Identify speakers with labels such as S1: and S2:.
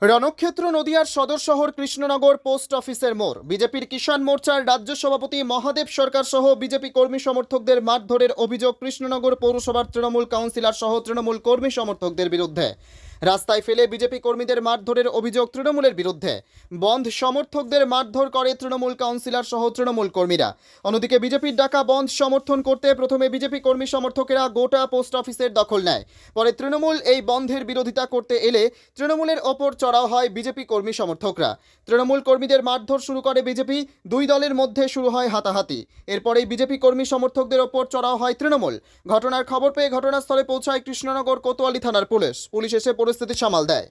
S1: রণক্ষেত্র নদিয়ার সদর শহর কৃষ্ণনগর পোস্ট অফিসের মোড় বিজেপির কিষাণ মোর্চার রাজ্য সভাপতি মহাদেব সরকার সহ বিজেপি কর্মী সমর্থকদের মারধরের অভিযোগ কৃষ্ণনগর পৌরসভার তৃণমূল কাউন্সিলর সহ তৃণমূল কর্মী সমর্থকদের বিরুদ্ধে। রাস্তায় ফেলে বিজেপি কর্মীদের মারধরের অভিযোগ তৃণমূলের বিরুদ্ধে। বন্ধ সমর্থকদের মারধর করে তৃণমূল কাউন্সিলর সহ তৃণমূল কর্মীরা। অন্যদিকে বিজেপির ডাকা বন্ধ সমর্থন করতে প্রথমে বিজেপি কর্মী সমর্থকেরা গোটা পোস্ট অফিসের দখল নেয়। পরে তৃণমূল এই বন্ধের বিরোধিতা করতে এলে তৃণমূলের ওপর চড়াও হয় বিজেপি কর্মী সমর্থকরা। তৃণমূল কর্মীদের মারধর শুরু করে বিজেপি, দুই দলের মধ্যে শুরু হয় হাতাহাতি। এরপরেই বিজেপি কর্মী সমর্থকদের ওপর চড়াও হয় তৃণমূল। ঘটনার খবর পেয়ে ঘটনাস্থলে পৌঁছায় কৃষ্ণনগর কোতোয়ালি থানার পুলিশ এসে পরিস্থিতি সামাল দেয়।